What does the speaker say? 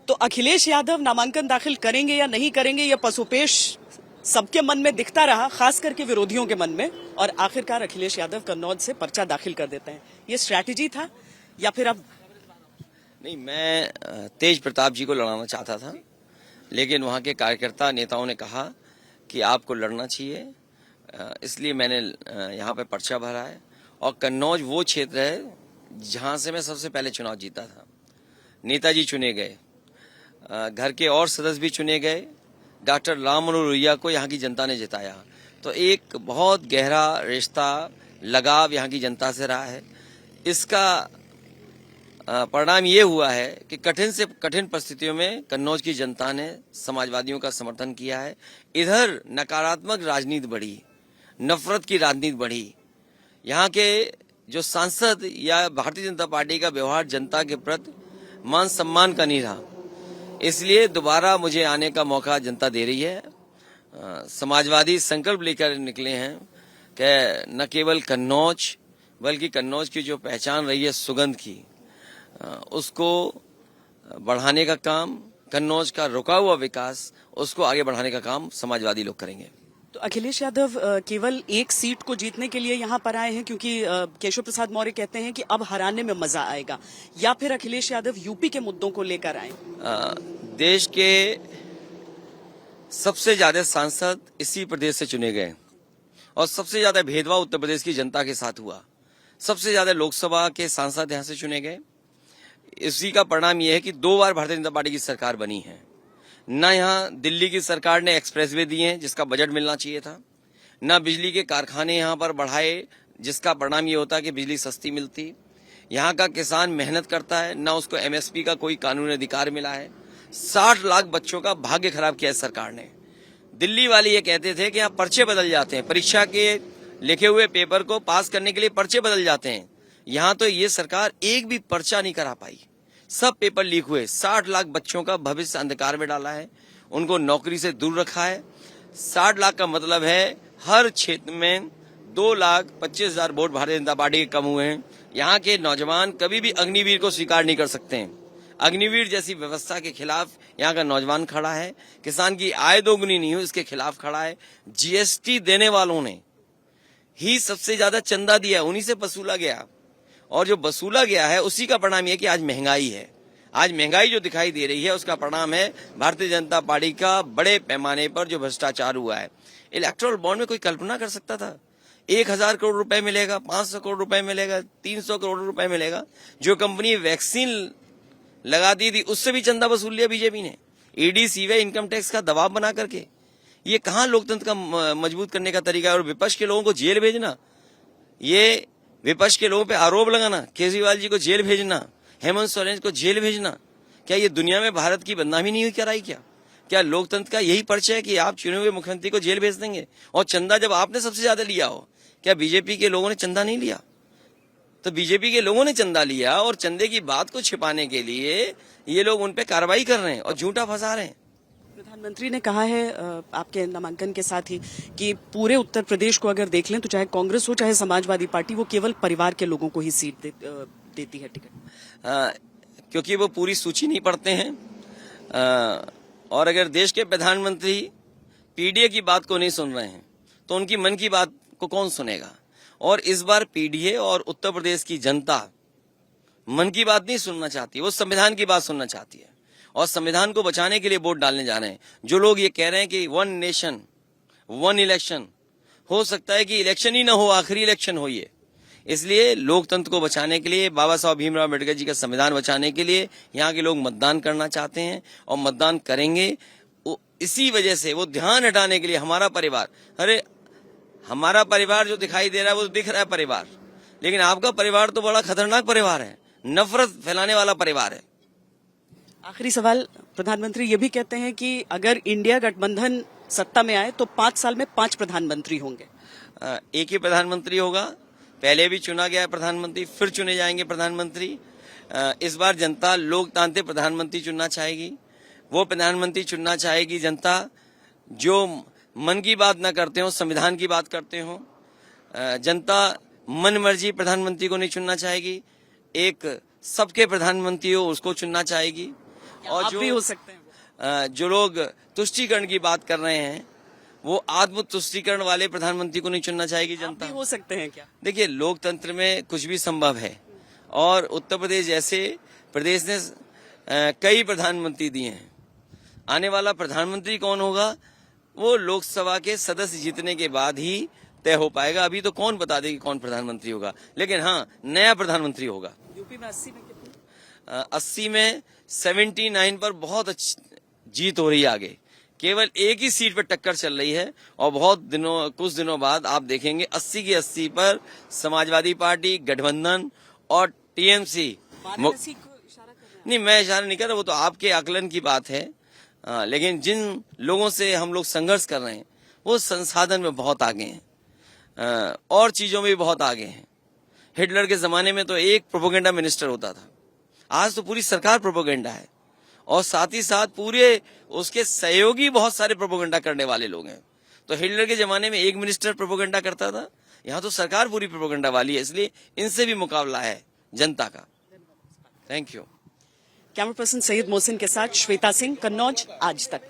तो अखिलेश यादव नामांकन दाखिल करेंगे या नहीं करेंगे, यह पसोपेश सबके मन में दिखता रहा, खास करके विरोधियों के मन में, और आखिरकार अखिलेश यादव कन्नौज से पर्चा दाखिल कर देते हैं। ये स्ट्रैटेजी था या फिर अब? नहीं, मैं तेज प्रताप जी को लड़ाना चाहता था, लेकिन वहां के कार्यकर्ता नेताओं ने कहा कि आपको लड़ना चाहिए, इसलिए मैंने यहाँ पे पर्चा भरा है। और कन्नौज वो क्षेत्र है जहां से मैं सबसे पहले चुनाव जीता था। नेताजी चुने गए, घर के और सदस्य भी चुने गए, डॉक्टर राम मनोहर लोहिया को यहाँ की जनता ने जिताया। तो एक बहुत गहरा रिश्ता, लगाव यहाँ की जनता से रहा है। इसका परिणाम ये हुआ है कि कठिन से कठिन परिस्थितियों में कन्नौज की जनता ने समाजवादियों का समर्थन किया है। इधर नकारात्मक राजनीति बढ़ी, नफरत की राजनीति बढ़ी। यहाँ के जो सांसद या भारतीय जनता पार्टी का व्यवहार जनता के प्रति मान सम्मान का नहीं रहा, इसलिए दोबारा मुझे आने का मौका जनता दे रही है। समाजवादी संकल्प लेकर निकले हैं कि न केवल कन्नौज बल्कि कन्नौज की जो पहचान रही है सुगंध की, उसको बढ़ाने का काम, कन्नौज का रुका हुआ विकास, उसको आगे बढ़ाने का काम समाजवादी लोग करेंगे। तो अखिलेश यादव केवल एक सीट को जीतने के लिए यहाँ पर आए हैं क्योंकि केशव प्रसाद मौर्य कहते हैं कि अब हराने में मजा आएगा, या फिर अखिलेश यादव यूपी के मुद्दों को लेकर आए? देश के सबसे ज्यादा सांसद इसी प्रदेश से चुने गए और सबसे ज्यादा भेदभाव उत्तर प्रदेश की जनता के साथ हुआ। सबसे ज्यादा लोकसभा के सांसद यहाँ से चुने गए। इसी का परिणाम यह है कि 2 बार भारतीय जनता पार्टी की सरकार बनी है। न यहाँ दिल्ली की सरकार ने एक्सप्रेसवे दिए हैं जिसका बजट मिलना चाहिए था, न बिजली के कारखाने यहाँ पर बढ़ाए जिसका परिणाम ये होता है कि बिजली सस्ती मिलती। यहाँ का किसान मेहनत करता है, न उसको एमएसपी का कोई कानूनी अधिकार मिला है। 60 लाख बच्चों का भाग्य खराब किया है सरकार ने। दिल्ली वाले ये कहते थे कि यहाँ पर्चे बदल जाते हैं, परीक्षा के लिखे हुए पेपर को पास करने के लिए पर्चे बदल जाते हैं। यहाँ तो ये सरकार एक भी पर्चा नहीं करा पाई, सब पेपर लीक हुए। 60 लाख बच्चों का भविष्य अंधकार में डाला है, उनको नौकरी से दूर रखा है। 60 लाख का मतलब है हर क्षेत्र में 2,25,000 वोट भारतीय जनता पार्टी के कम हुए हैं। यहाँ के नौजवान कभी भी अग्निवीर को स्वीकार नहीं कर सकते हैं। अग्निवीर जैसी व्यवस्था के खिलाफ यहाँ का नौजवान खड़ा है। किसान की आय दोगुनी नहीं हो इसके खिलाफ खड़ा है। जीएसटी देने वालों ने ही सबसे ज्यादा चंदा दिया, उन्हीं से वसूला गया, और जो वसूला गया है उसी का परिणाम यह कि आज महंगाई है। आज महंगाई जो दिखाई दे रही है उसका परिणाम है भारतीय जनता पार्टी का बड़े पैमाने पर जो भ्रष्टाचार हुआ है। इलेक्टोरल बॉन्ड में कोई कल्पना कर सकता था 1,000 करोड़ रुपए मिलेगा, 500 करोड़ रुपए मिलेगा, 300 करोड़ रुपए मिलेगा? जो कंपनी वैक्सीन लगा दी थी उससे भी चंदा वसूल लिया बीजेपी ने, ईडी सीबीआई इनकम टैक्स का दबाव बना करके। ये कहां लोकतंत्र का मजबूत करने का तरीका है? और विपक्ष के लोगों को जेल भेजना, ये विपक्ष के लोगों पे आरोप लगाना, केजरीवाल जी को जेल भेजना, हेमंत सोरेन को जेल भेजना, क्या ये दुनिया में भारत की बदनामी नहीं हुई कराई? क्या लोकतंत्र का यही परिचय है कि आप चुने हुए मुख्यमंत्री को जेल भेज देंगे? और चंदा जब आपने सबसे ज्यादा लिया हो, क्या बीजेपी के लोगों ने चंदा नहीं लिया? तो बीजेपी के लोगों ने चंदा लिया और चंदे की बात को छिपाने के लिए ये लोग उन पे कार्रवाई कर रहे हैं और झूठा फंसा रहे हैं। प्रधानमंत्री ने कहा है आपके नामांकन के साथ ही कि पूरे उत्तर प्रदेश को अगर देख लें तो चाहे कांग्रेस हो चाहे समाजवादी पार्टी, वो केवल परिवार के लोगों को ही सीट देती है टिकट, क्योंकि वो पूरी सूची नहीं पढ़ते हैं। और अगर देश के प्रधानमंत्री पीडीए की बात को नहीं सुन रहे हैं तो उनकी मन की बात को कौन सुनेगा? और इस बार पीडीए और उत्तर प्रदेश की जनता मन की बात नहीं सुनना चाहती, वो संविधान की बात सुनना चाहती है और संविधान को बचाने के लिए वोट डालने जा रहे हैं। जो लोग ये कह रहे हैं कि 1 नेशन 1 इलेक्शन, हो सकता है कि इलेक्शन ही ना हो, आखिरी इलेक्शन हो ये। इसलिए लोकतंत्र को बचाने के लिए, बाबा साहब भीमराव अम्बेडकर जी का संविधान बचाने के लिए यहाँ के लोग मतदान करना चाहते हैं और मतदान करेंगे। इसी वजह से वो ध्यान हटाने के लिए हमारा परिवार, अरे हमारा परिवार जो दिखाई दे रहा है वो दिख रहा है परिवार, लेकिन आपका परिवार तो बड़ा खतरनाक परिवार है, नफरत फैलाने वाला परिवार है। आखिरी सवाल, प्रधानमंत्री ये भी कहते हैं कि अगर इंडिया गठबंधन सत्ता में आए तो 5 साल में 5 प्रधानमंत्री होंगे। एक ही प्रधानमंत्री होगा, पहले भी चुना गया है प्रधानमंत्री, फिर चुने जाएंगे प्रधानमंत्री। इस बार जनता लोकतांत्रिक प्रधानमंत्री चुनना चाहेगी। वो प्रधानमंत्री चुनना चाहेगी जनता जो मन की बात न करते हो, संविधान की बात करते हो। जनता मन मर्जी प्रधानमंत्री को नहीं चुनना चाहेगी, एक सबके प्रधानमंत्री हो उसको चुनना चाहेगी। और आप भी हो सकते हैं जो लोग तुष्टीकरण की बात कर रहे हैं वो आत्म तुष्टीकरण वाले प्रधानमंत्री को नहीं चुनना चाहेगी आप जनता। भी हो सकते हैं क्या? देखिए, लोकतंत्र में कुछ भी संभव है और उत्तर प्रदेश जैसे प्रदेश ने कई प्रधानमंत्री दिए हैं। आने वाला प्रधानमंत्री कौन होगा वो लोकसभा के सदस्य जीतने के बाद ही तय हो पाएगा। अभी तो कौन बता दे कि कौन प्रधानमंत्री होगा, लेकिन हाँ, नया प्रधानमंत्री होगा। यूपी में 80 में कितने? 80 में 79 पर बहुत अच्छी जीत हो रही है आगे। केवल एक ही सीट पर टक्कर चल रही है और कुछ दिनों बाद आप देखेंगे 80 की 80 पर समाजवादी पार्टी, गठबंधन और टीएमसी। वाराणसी को इशारा कर रहे हैं? नहीं, मैं इशारा नहीं कर रहा, वो तो आपके आकलन की बात है। लेकिन जिन लोगों से हम लोग संघर्ष कर रहे हैं वो संसाधन में बहुत आगे हैं और चीजों में भी बहुत आगे हैं। हिटलर के जमाने में तो एक प्रोपेगेंडा मिनिस्टर होता था, आज तो पूरी सरकार प्रोपेगेंडा है और साथ ही साथ पूरे उसके सहयोगी बहुत सारे प्रोपेगेंडा करने वाले लोग हैं। तो हिटलर के जमाने में एक मिनिस्टर प्रोपेगेंडा करता था, यहाँ तो सरकार पूरी प्रोपेगेंडा वाली है, इसलिए इनसे भी मुकाबला है जनता का। Thank you. Camera person Syed Mohsin के साथ श्वेता सिंह, कन्नौज, आज तक।